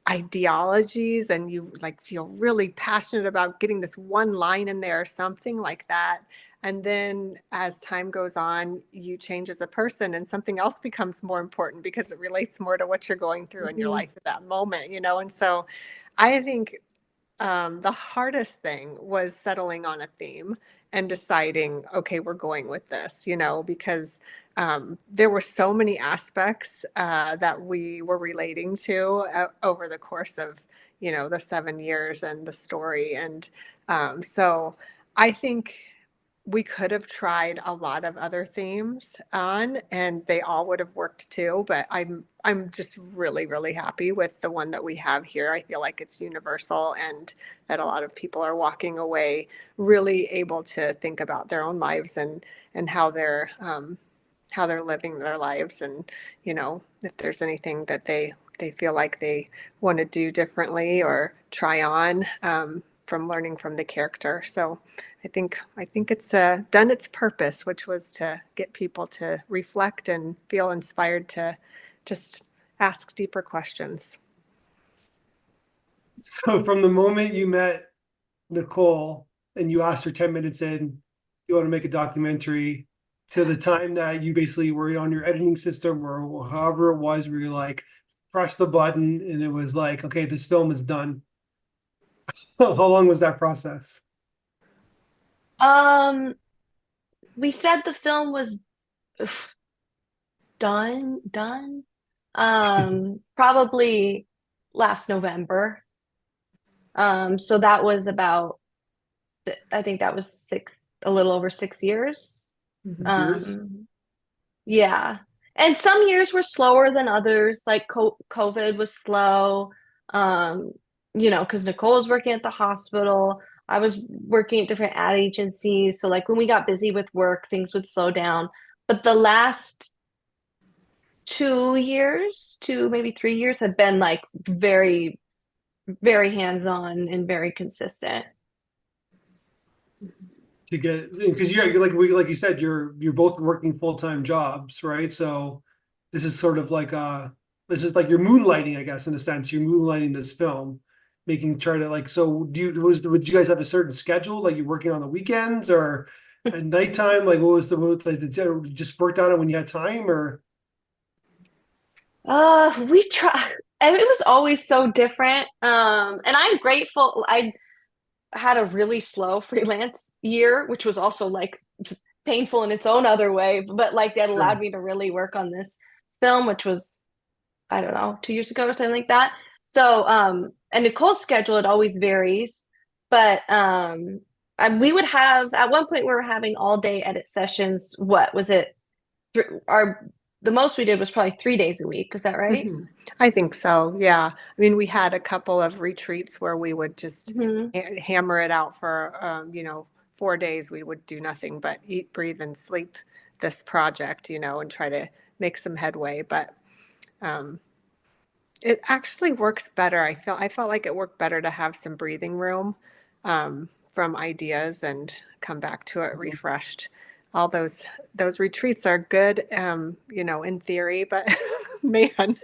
ideologies and you like feel really passionate about getting this one line in there or something like that. And then as time goes on, you change as a person and something else becomes more important because it relates more to what you're going through in your Mhm. life at that moment. And so I think the hardest thing was settling on a theme and deciding, okay, we're going with this, because there were so many aspects that we were relating to over the course of the 7 years and the story. And so I think we could have tried a lot of other themes on and they all would have worked too, but I'm just really really happy with the one that we have here. I feel like it's universal and that a lot of people are walking away really able to think about their own lives and how they're living their lives, and if there's anything that they feel like they want to do differently or try on from learning from the character. So I think it's done its purpose, which was to get people to reflect and feel inspired to just ask deeper questions. So from the moment you met Nicole and you asked her 10 minutes in, you want to make a documentary, to the time that you basically were on your editing system or however it was, where you like press the button and it was like, okay, this film is done. How long was that process? Um, we said the film was done. Probably last November. So that was about, I think that was a little over 6 years. 6 years? Um, yeah. And some years were slower than others, like COVID was slow. Um, because Nichole was working at the hospital. I was working at different ad agencies. So like when we got busy with work, things would slow down. But the last 2 years, maybe 3 years, have been like very, very hands-on and very consistent. To get, because you're like you said, you're both working full-time jobs, right? So this is sort of like this is like you're moonlighting, I guess, in a sense. You're moonlighting this film, making try to like. So would you guys have a certain schedule? Like you're working on the weekends or at nighttime? Like like you just worked on it when you had time, or We try. And it was always so different. And I'm grateful. I had a really slow freelance year, which was also like painful in its own other way, but like that allowed sure. me to really work on this film, which was, I don't know, 2 years ago or something like that. So, and Nicole's schedule, it always varies, but and we would have at one point we were having all day edit sessions. What was it? Our the most we did was probably 3 days a week. Is that right? Mhm. I think so, yeah. I mean, we had a couple of retreats where we would just Hmm. hammer it out for, 4 days. We would do nothing but eat, breathe, and sleep this project, and try to make some headway. But um, it actually works better. I felt like it worked better to have some breathing room from ideas and come back to it refreshed. All those retreats are good, in theory, but man,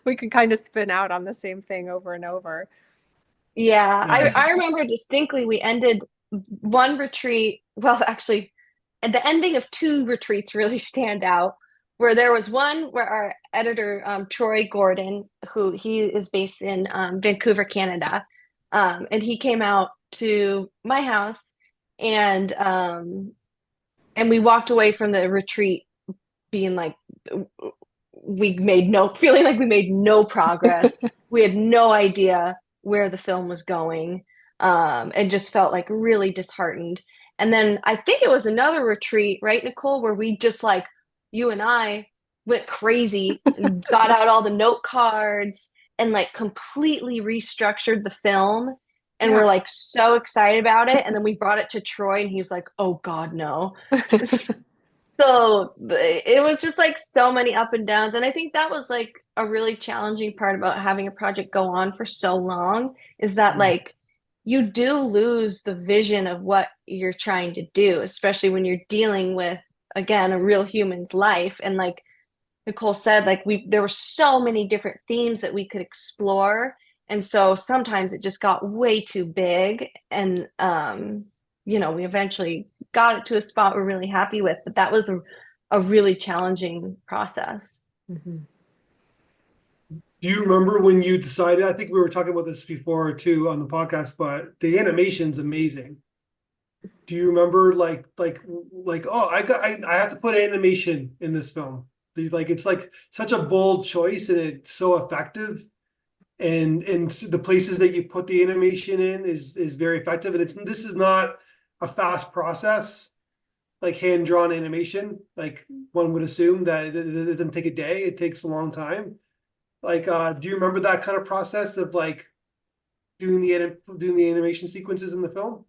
we could kind of spin out on the same thing over and over. Yeah, Yeah, I remember distinctly we ended one retreat. Well, actually, and the ending of two retreats really stand out. Where there was one where our editor, Troy Gordon, who he is based in Vancouver, Canada, and he came out to my house, and and we walked away from the retreat being like we made no feeling like we made no progress. We had no idea where the film was going, and just felt like really disheartened. And then I think it was another retreat, right, Nichole, where we just like you and I went crazy and got out all the note cards and like completely restructured the film. And we're Yeah. like so excited about it. And then we brought it to Troy, and he was like, "Oh God, no." So it was just like so many up and downs. And I think that was like a really challenging part about having a project go on for so long is that like you do lose the vision of what you're trying to do, especially when you're dealing with, again, a real human's life. And like Nichole said, like there were so many different themes that we could explore. And so sometimes it just got way too big. And we eventually got it to a spot we're really happy with, but that was a really challenging process. Mhm. do you remember when you decided? I think we were talking about this before too on the podcast, but the animation's amazing. Do you remember oh I have to put animation in this film. Like it's like such a bold choice and it's so effective. And the places that you put the animation in is very effective. And this is not a fast process like hand drawn animation. Like one would assume that it doesn't take a day, it takes a long time. Like do you remember that kind of process of like doing the animation sequences in the film?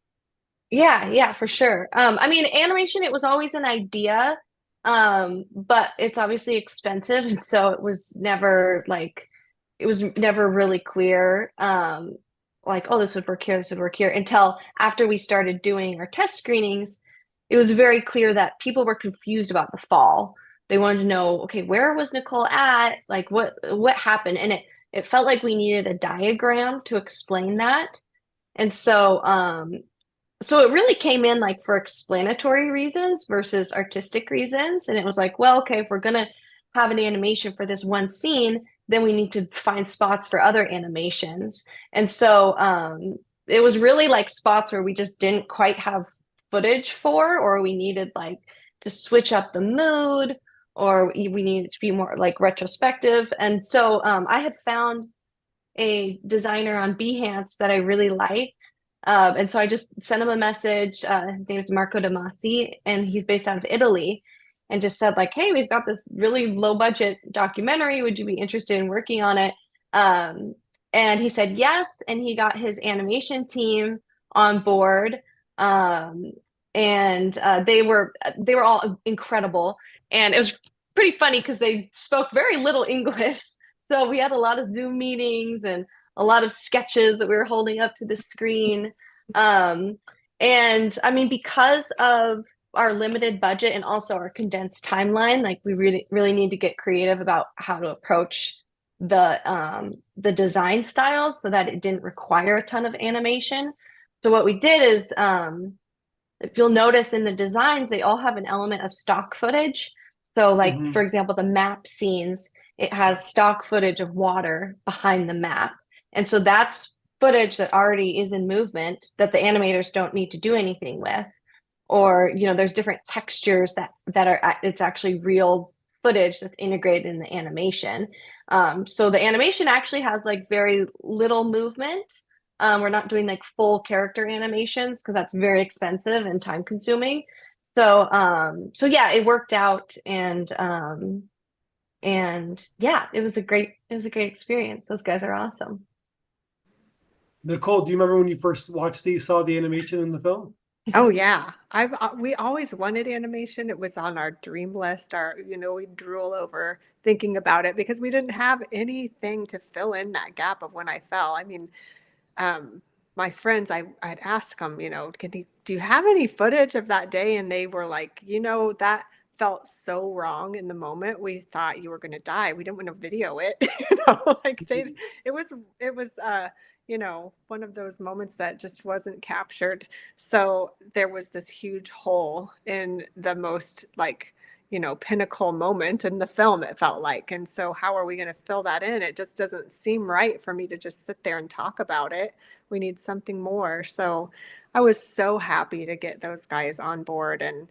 Yeah, yeah, for sure. I mean, animation, it was always an idea, but it's obviously expensive, and so it was never really clear, like, oh, this would work here, this would work here, until after we started doing our test screenings, it was very clear that people were confused about the fall. They wanted to know, okay, where was Nichole at? Like, what happened? And it felt like we needed a diagram to explain that. And so it really came in like for explanatory reasons versus artistic reasons. And it was like, well, okay, if we're gonna have an animation for this one scene, then we need to find spots for other animations. And so it was really like spots where we just didn't quite have footage for, or we needed like to switch up the mood, or we needed to be more like retrospective. And so I had found a designer on Behance that I really liked. And so I just sent him a message. His name is Marco Damasi, and he's based out of Italy. And just said, like, hey, we've got this really low budget documentary. Would you be interested in working on it? Um, and he said yes. And he got his animation team on board. And they were all incredible. And it was pretty funny because they spoke very little English. So we had a lot of Zoom meetings and a lot of sketches that we were holding up to the screen. Um, and I mean, because of our limited budget and also our condensed timeline, like we really need to get creative about how to approach the design style so that it didn't require a ton of animation. So what we did is if you'll notice in the designs, they all have an element of stock footage. So, like, for Mhm. example, the map scenes, it has stock footage of water behind the map. And so that's footage that already is in movement that the animators don't need to do anything with. Or, you know, there's different textures that are it's actually real footage that's integrated in the animation. So the animation actually has like very little movement. We're not doing like full character animations because that's very expensive and time consuming. So yeah, it worked out and yeah, it was a great experience. Those guys are awesome. Nichole, do you remember when you first saw the animation in the film? Oh yeah. We always wanted animation. It was on our dream list. We drool over thinking about it because we didn't have anything to fill in that gap of when I fell. I mean, my friends, I'd ask them, do you have any footage of that day? And they were like, that felt so wrong in the moment. We thought you were going to die. We didn't want to video it. Like it was one of those moments that just wasn't captured. So there was this huge hole in the most pinnacle moment in the film, it felt like. And so how are we going to fill that in? It just doesn't seem right for me to just sit there and talk about it. We need something more. So I was so happy to get those guys on board. And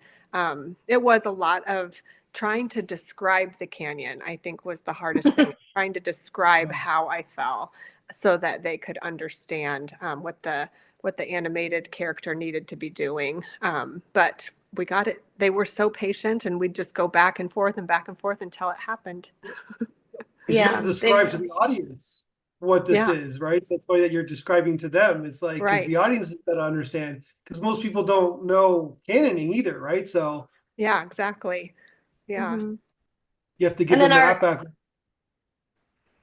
it was a lot of trying to describe the canyon, I think was the hardest thing, trying to describe how I fell so that they could understand what the animated character needed to be doing. But we got it. They were so patient, and we'd just go back and forth until it happened. Because you have to Yeah, describe to the audience what this Yeah, is, right? So that's why that you're describing to them. It's like because right. the audience has got to understand because most people don't know canoning either, right? So Yeah, exactly. Yeah. hmm you have to give And then them that back.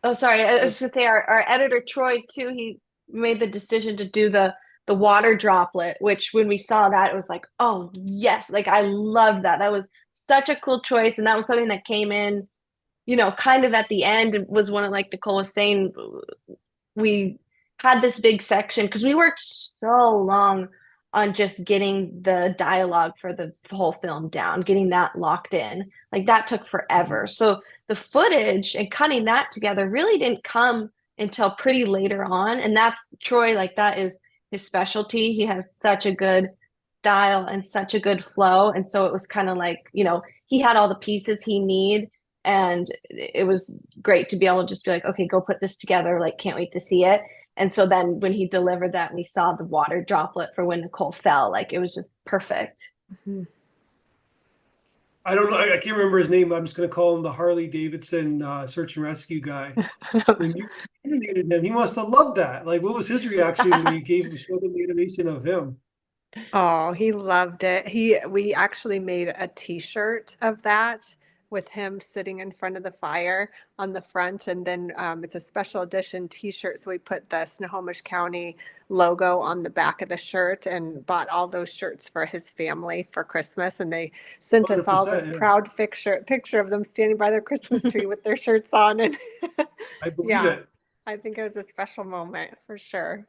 oh, sorry, I was just gonna say our editor Troy too, he made the decision to do the water droplet, which when we saw that, it was like, oh yes, like I loved that. That was such a cool choice, and that was something that came in, kind of at the end. It was one of like Nichole was saying, we had this big section because we worked so long on just getting the dialogue for the whole film down, getting that locked in. Like that took forever. So the footage and cutting that together really didn't come until pretty later on. And that's Troy, like that is his specialty. He has such a good style and such a good flow. And so it was kind of like, he had all the pieces he need and it was great to be able to just be like, okay, go put this together. Like, can't wait to see it. And so then when he delivered that, and we saw the water droplet for when Nichole fell. Like, it was just perfect. Mhm. I don't know. I can't remember his name. I'm just going to call him the Harley Davidson search and rescue guy. When you animated him, he must have loved that. Like, what was his reaction when you showed him the animation of him? Oh, he loved it. We actually made a t-shirt of that with him sitting in front of the fire on the front. And then it's a special edition t-shirt. So we put the Snohomish County logo on the back of the shirt and bought all those shirts for his family for Christmas. And they sent us all this 100%. proud picture of them standing by their Christmas tree with their shirts on. And I believe yeah, it. I think it was a special moment for sure.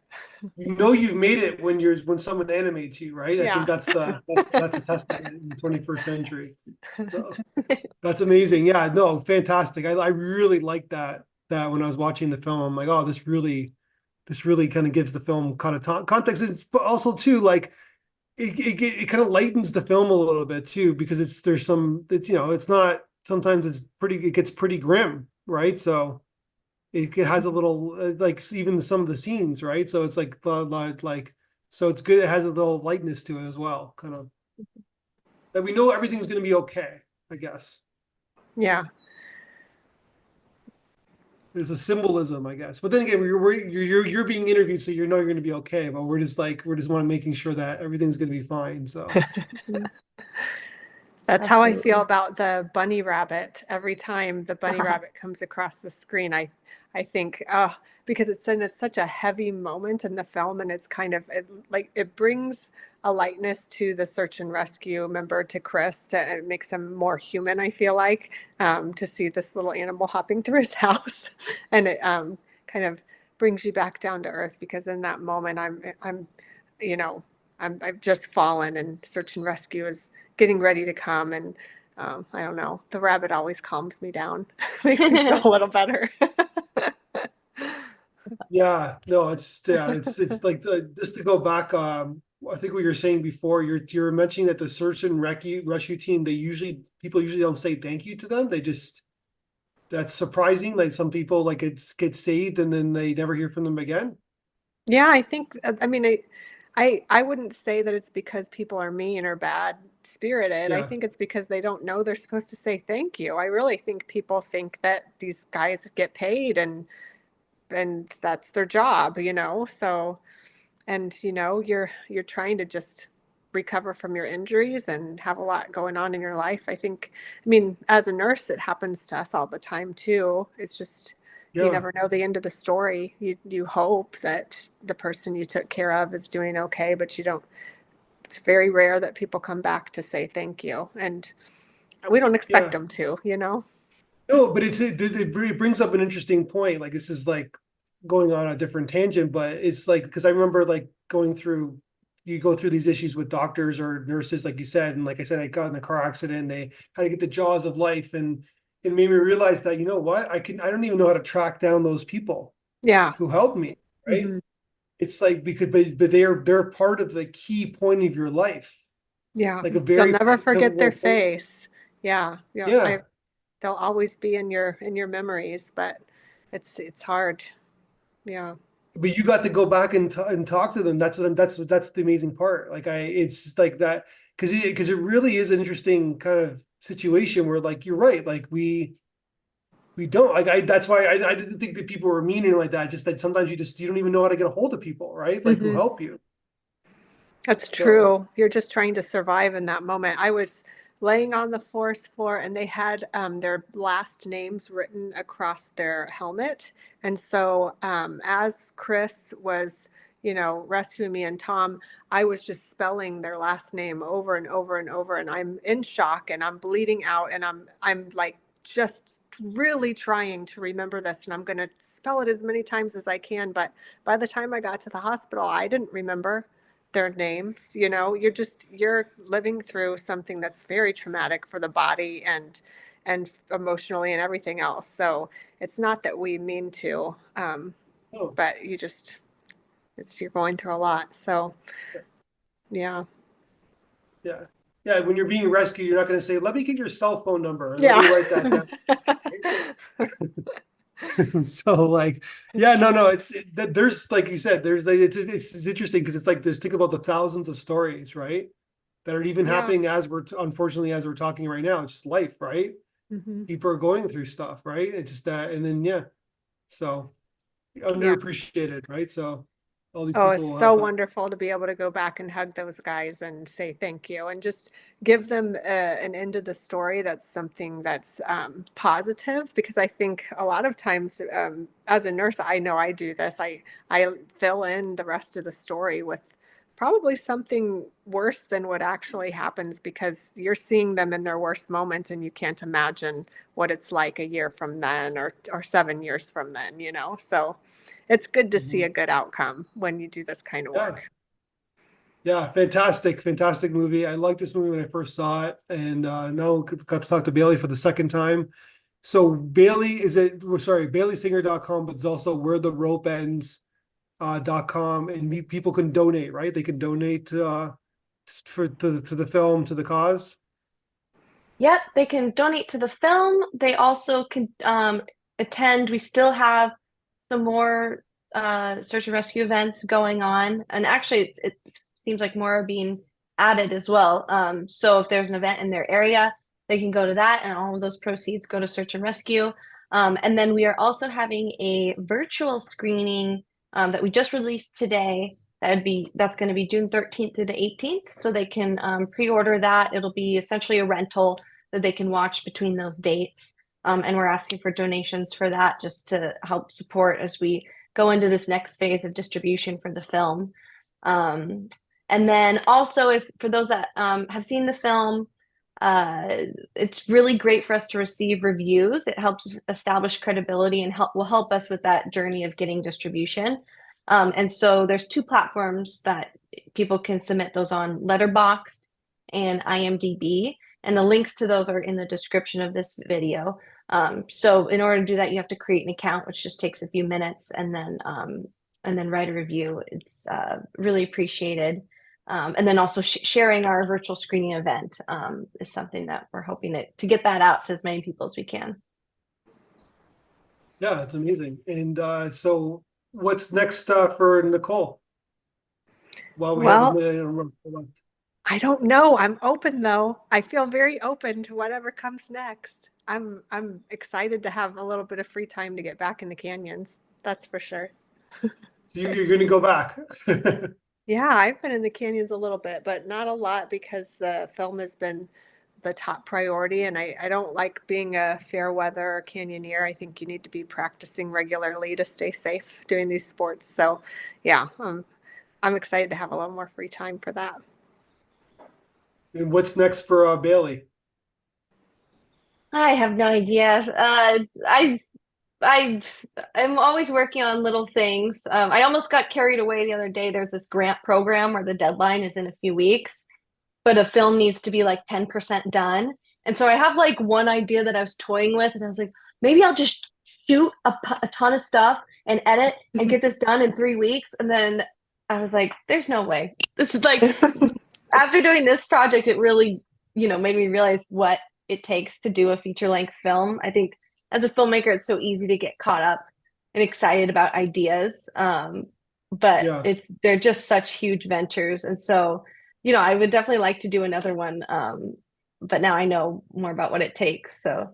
You know you've made it when someone animates you, right? I think Yeah. that's a testament in the 21st century. So that's amazing. Yeah, no, fantastic. I really like that when I was watching the film. I'm like, oh, this really kind of gives the film kind of context, but also too like it kind of lightens the film a little bit too because it's not sometimes it gets pretty grim, right? So it has a little like even some of the scenes, right? So it's like so it's good. It has a little lightness to it as well, kind of that we know everything's going to be okay. I guess Yeah. there's a symbolism, I guess. But then again, you're being interviewed, so you know you're going to be okay. But we're just want making sure that everything's going to be fine. So That's how I feel Absolutely. about the bunny rabbit. Every time the bunny rabbit comes across the screen, I think, oh, because it's such a heavy moment in the film, and it's kind of like it brings a lightness to the search and rescue member, to Chris, and it makes him more human. I feel like, to see this little animal hopping through his house, and it kind of brings you back down to earth, because in that moment, you know, I've just fallen, and search and rescue is getting ready to come. And I don't know, the rabbit always calms me down, makes me feel a little better. Yeah, no, it's like just to go back. I think what you're saying before, you're mentioning that the search and rescue team, people usually don't say thank you to them. They just that's surprising. Like some people like it's get saved and then they never hear from them again. Yeah, I think, I mean, I wouldn't say that it's because people are mean or bad spirited. I Yeah, think it's because they don't know they're supposed to say thank you. I really think people think that these guys get paid, and that's their job, So, and you're trying to just recover from your injuries and have a lot going on in your life. I mean, as a nurse, it happens to us all the time too. It's just, you yeah, never know the end of the story. You hope that the person you took care of is doing okay, but you don't. It's very rare that people come back to say thank you, and we don't expect yeah. them to. No, but it brings up an interesting point. Like this is like going on a different tangent, but it's like because I remember like you go through these issues with doctors or nurses, like you said, and like I said, I got in a car accident. They had to get the jaws of life, and it made me realize that you know what, I don't even know how to track down those people Yeah. who helped me, right? Hmm. It's like because but they're part of the key point of your life, Yeah. like a You'll very never forget their pivotal point. face. Yeah. Yeah. Yeah. They'll always be in your memories, but it's hard. Yeah. But you got to go back and talk to them. That's the amazing part. Like it's like that because it really is an interesting kind of situation where like you're right. Like we don't like that's why I didn't think that people were mean or like that. Just that sometimes you don't even know how to get a hold of people, right? Like who Hmm. help you. That's So true. You're just trying to survive in that moment. I was laying on the forest floor, and they had their last names written across their helmet. And so, as Chris was, rescuing me, and Tom, I was just spelling their last name over and over and over. And I'm in shock, and I'm bleeding out, and I'm like just really trying to remember this. And I'm going to spell it as many times as I can. But by the time I got to the hospital, I didn't remember their names. You're living through something that's very traumatic for the body, and emotionally, and everything else. So it's not that we mean to, oh but you're going through a lot. So yeah. yeah. Yeah, when you're being rescued, you're not going to say, "Let me get your cell phone number and let Yeah. me write that down." So like yeah no that there's like you said there's like it's interesting because it's like there's think about the thousands of stories right that are even Yeah. happening as unfortunately as we're talking right now. It's just life, right? Hmm. People are going through stuff, right? It's just that and then yeah, so Yeah. underappreciated, right? So all these Oh, it's people will so have wonderful to be able to go back and hug those guys and say thank you, and just give them an end of the story that's something that's positive. Because I think a lot of times, as a nurse, I know I do this. I fill in the rest of the story with probably something worse than what actually happens, because you're seeing them in their worst moment, and you can't imagine what it's like a year from then, or 7 years from then. So it's good to see Mhm. a good outcome when you do this kind of Yeah, work. yeah, fantastic movie. I liked this movie when I first saw it, and now got to talk to Bailey for the second time. So Bailey is it? We're sorry, BaileySinger.com, but it's also where the rope ends .com, and people can donate, right? They can donate to the film, to the cause. Yep, they can donate to the film. They also can attend. We still have some more search and rescue events going on, and actually, it seems like more are being added as well. So if there's an event in their area, they can go to that, and all of those proceeds go to search and rescue. And then we are also having a virtual screening that we just released today That's going to be June 13th through the 18th. So they can pre-order that. It'll be essentially a rental that they can watch between those dates. And we're asking for donations for that just to help support as we go into this next phase of distribution for the film. And then also, if for those that have seen the film, it's really great for us to receive reviews. It helps establish credibility and will help us with that journey of getting distribution. And so there's two platforms that people can submit those on: Letterboxd and IMDb. And the links to those are in the description of this video. So in order to do that, you have to create an account, which just takes a few minutes, and then write a review. It's really appreciated. And then also sharing our virtual screening event is something that we're hoping to get that out to as many people as we can. Yeah, it's amazing. And so what's next for Nichole? Well, we have a minute left. I don't know. I'm open though. I feel very open to whatever comes next. I'm excited to have a little bit of free time to get back in the canyons. That's for sure. So you're going to go back. Yeah, I've been in the canyons a little bit, but not a lot because the film has been the top priority. And I don't like being a fair weather canyoneer. I think you need to be practicing regularly to stay safe doing these sports. So yeah, I'm excited to have a little more free time for that. And what's next for Baylee? I have no idea. I'm always working on little things. I almost got carried away the other day. There's this grant program where the deadline is in a few weeks, but a film needs to be like 10% done. And so I have like one idea that I was toying with, and I was like, maybe I'll just shoot a ton of stuff and edit and get this done in 3 weeks. And then I was like, there's no way. This is like, after doing this project, it really, made me realize what it takes to do a feature-length film. I think as a filmmaker, it's so easy to get caught up and excited about ideas. But they're just such huge ventures. And so, I would definitely like to do another one. But now I know more about what it takes. So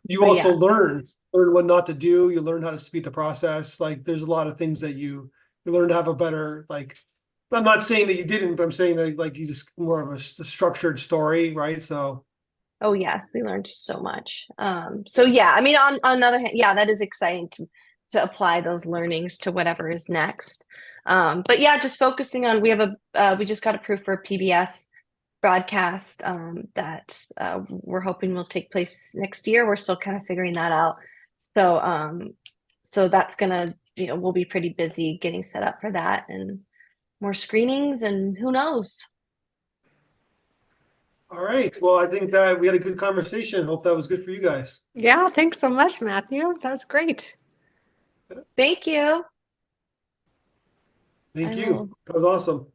you also learn what not to do. You learn how to speed the process. Like there's a lot of things that you learn to have a better, like, I'm not saying that you didn't, but I'm saying that like you just more of a structured story, right? So oh yes, we learned so much. So yeah, I mean, on the other hand, yeah, that is exciting to apply those learnings to whatever is next. But yeah, just focusing on, we just got approved for a PBS broadcast that we're hoping will take place next year. We're still kind of figuring that out. So that's gonna, we'll be pretty busy getting set up for that, and more screenings, and who knows. All right. Well, I think that we had a good conversation. Hope that was good for you guys. Yeah, thanks so much, Matthew. That's great. Thank you. Thank you. That was awesome.